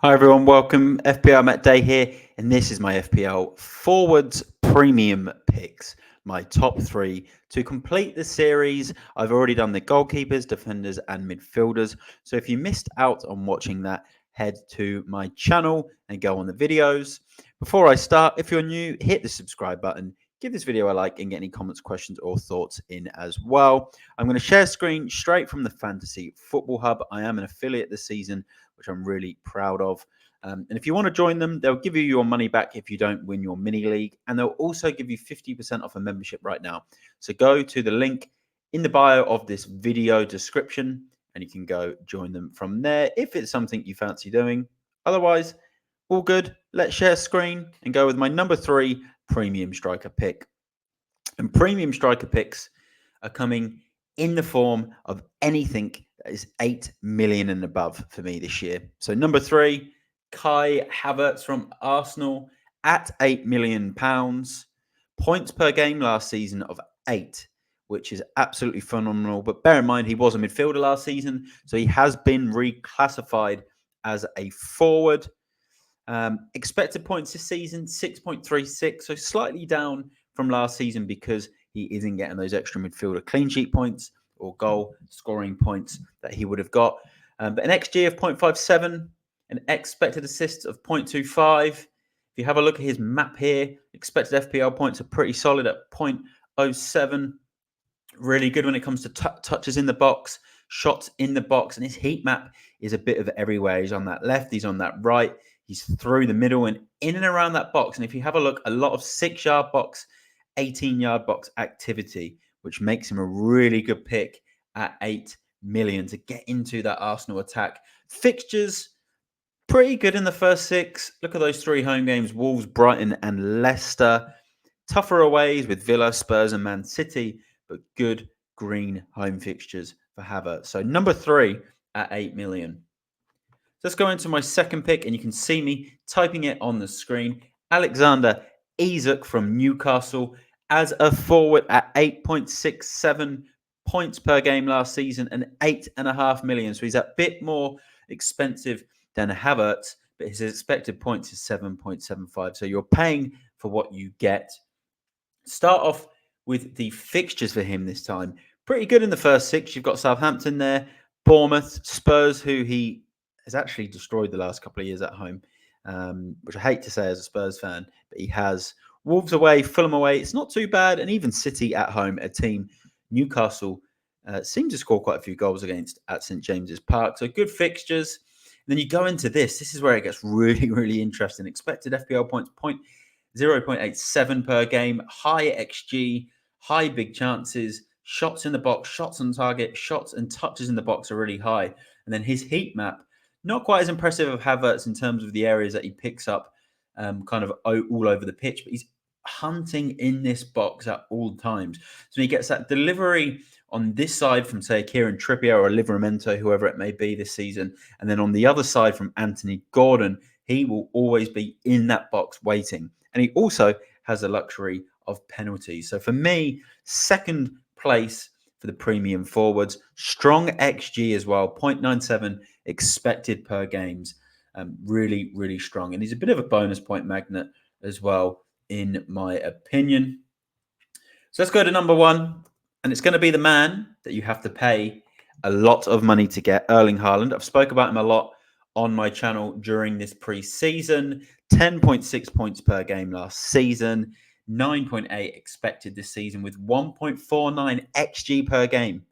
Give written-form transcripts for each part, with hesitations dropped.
Hi everyone, welcome. FPLMattDay here, and this is my FPL forwards premium picks, my top three to complete the series. I've already done the goalkeepers, defenders, and midfielders. So if you missed out on watching that, head to my channel and go on the videos. Before I start, if you're new, hit the subscribe button. Give this video a like and get any comments, questions, or thoughts in as well. I'm going to share screen straight from the Fantasy Football Hub. I am an affiliate this season, which I'm really proud of. And if you want to join them, they'll give you your money back if you don't win your mini league. And they'll also give you 50% off a membership right now. So go to the link in the bio of this video description and you can go join them from there if it's something you fancy doing. Otherwise, all good. Let's share screen and go with my number 3 premium striker pick. And premium striker picks are coming in the form of anything that is 8 million and above for me this year. So number 3, Kai Havertz from Arsenal at £8 million. Points per game last season of 8, which is absolutely phenomenal. But bear in mind, he was a midfielder last season, so he has been reclassified as a forward. Expected points this season, 6.36, so slightly down from last season because he isn't getting those extra midfielder clean sheet points or goal scoring points that he would have got. But an XG of 0.57, an expected assists of 0.25. If you have a look at his map here, expected FPL points are pretty solid at 0.07. Really good when it comes to touches in the box, shots in the box, and his heat map is a bit of everywhere. He's on that left, he's on that right, he's through the middle and in and around that box. And if you have a look, a lot of 6-yard box, 18-yard box activity, which makes him a really good pick at 8 million to get into that Arsenal attack. Fixtures, pretty good in the first 6. Look at those 3 home games, Wolves, Brighton, and Leicester. Tougher aways with Villa, Spurs, and Man City, but good green home fixtures for Havertz. So number 3 at 8 million. Let's go into my second pick, and you can see me typing it on the screen. Alexander Isak from Newcastle as a forward at 8.67 points per game last season and 8.5 million. So he's a bit more expensive than Havertz, but his expected points is 7.75. So you're paying for what you get. Start off with the fixtures for him this time. Pretty good in the first 6. You've got Southampton there, Bournemouth, Spurs, who he has actually destroyed the last couple of years at home, which I hate to say as a Spurs fan, but he has. Wolves away, Fulham away. It's not too bad. And even City at home, a team Newcastle seem to score quite a few goals against at St James's Park. So good fixtures. And then you go into this. This is where it gets really, really interesting. Expected FPL points, 0.87 per game. High XG, high big chances. Shots in the box, shots on target, shots and touches in the box are really high. And then his heat map, not quite as impressive of Havertz in terms of the areas that he picks up kind of all over the pitch, but he's hunting in this box at all times. So he gets that delivery on this side from, say, Kieran Trippier or Livramento, whoever it may be this season. And then on the other side from Anthony Gordon, he will always be in that box waiting. And he also has the luxury of penalties. So for me, second place for the premium forwards. Strong XG as well, 0.97 expected per games. Really, really strong. And he's a bit of a bonus point magnet as well, in my opinion. So let's go to number 1. And it's going to be the man that you have to pay a lot of money to get, Erling Haaland. I've spoke about him a lot on my channel during this pre-season. 10.6 points per game last season. 9.8 expected this season with 1.49 XG per game.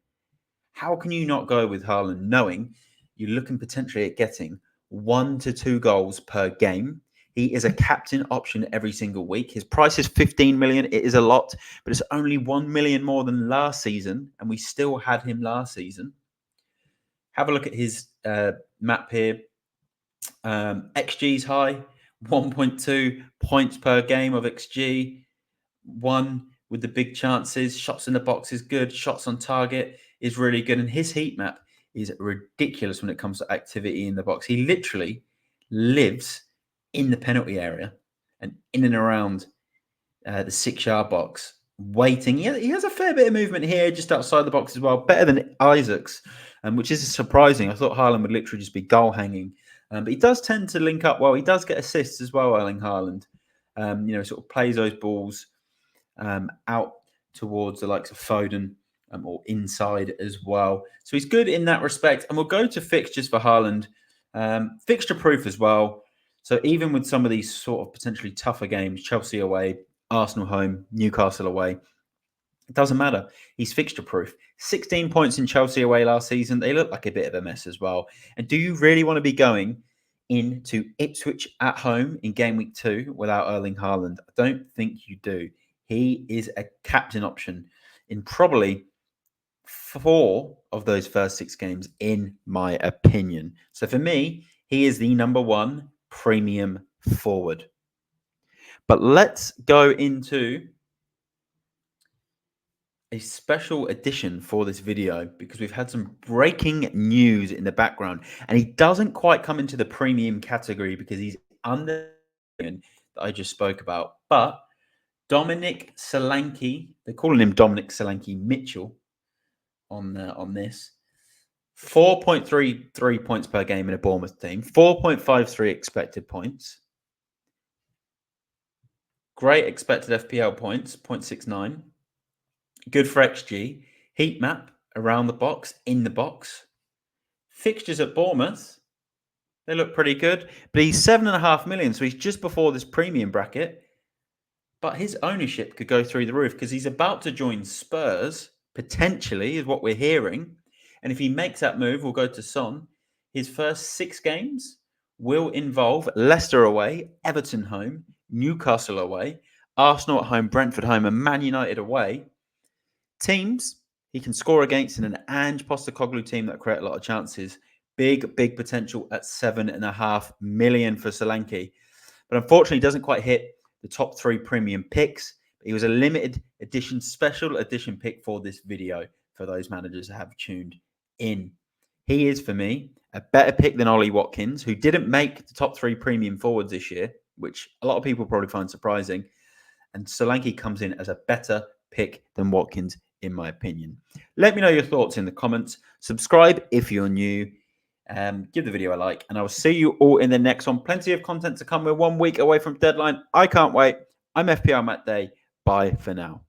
How can you not go with Haaland knowing you're looking potentially at getting 1 to 2 goals per game? He is a captain option every single week. His price is 15 million. It is a lot, but it's only 1 million more than last season, and we still had him last season. Have a look at his map here. XG is high, 1.2 points per game of XG. 1 with the big chances. Shots in the box is good. Shots on target is really good. And his heat map is ridiculous when it comes to activity in the box. He literally lives in the penalty area and in and around the 6-yard box, waiting. He has a fair bit of movement here, just outside the box as well. Better than Isaac's, which is surprising. I thought Haaland would literally just be goal hanging But he does tend to link up well. He does get assists as well, Erling Haaland. Sort of plays those balls out towards the likes of Foden or inside as well. So he's good in that respect. And we'll go to fixtures for Haaland. Fixture proof as well. So even with some of these sort of potentially tougher games, Chelsea away, Arsenal home, Newcastle away, it doesn't matter. He's fixture proof. 16 points in Chelsea away last season. They look like a bit of a mess as well. And do you really want to be going into Ipswich at home in game week 2 without Erling Haaland? I don't think you do. He is a captain option in probably 4 of those first 6 games, in my opinion. So for me, he is the number 1 premium forward. But let's go into a special edition for this video because we've had some breaking news in the background, and he doesn't quite come into the premium category because he's under that I just spoke about. But Dominic Solanke, they're calling him Dominic Solanke Mitchell on this. 4.33 points per game in a Bournemouth team, 4.53 expected points. Great expected FPL points, 0.69. Good for XG. Heat map around the box, in the box. Fixtures at Bournemouth, they look pretty good. But he's 7.5 million, so he's just before this premium bracket. But his ownership could go through the roof because he's about to join Spurs, potentially, is what we're hearing. And if he makes that move, we'll go to Son. His first 6 games will involve Leicester away, Everton home, Newcastle away, Arsenal at home, Brentford home, and Man United away. Teams he can score against in an Ange Postecoglou team that create a lot of chances. Big potential at 7.5 million for Solanke. But unfortunately, he doesn't quite hit the top 3 premium picks. He was a limited edition, special edition pick for this video for those managers that have tuned in. He is, for me, a better pick than Ollie Watkins, who didn't make the top 3 premium forwards this year, which a lot of people probably find surprising. And Solanke comes in as a better pick than Watkins, in my opinion. Let me know your thoughts in the comments. Subscribe if you're new. Give the video a like, and I will see you all in the next one. Plenty of content to come. We're 1 week away from deadline. I can't wait. I'm FPLMattDay. Bye for now.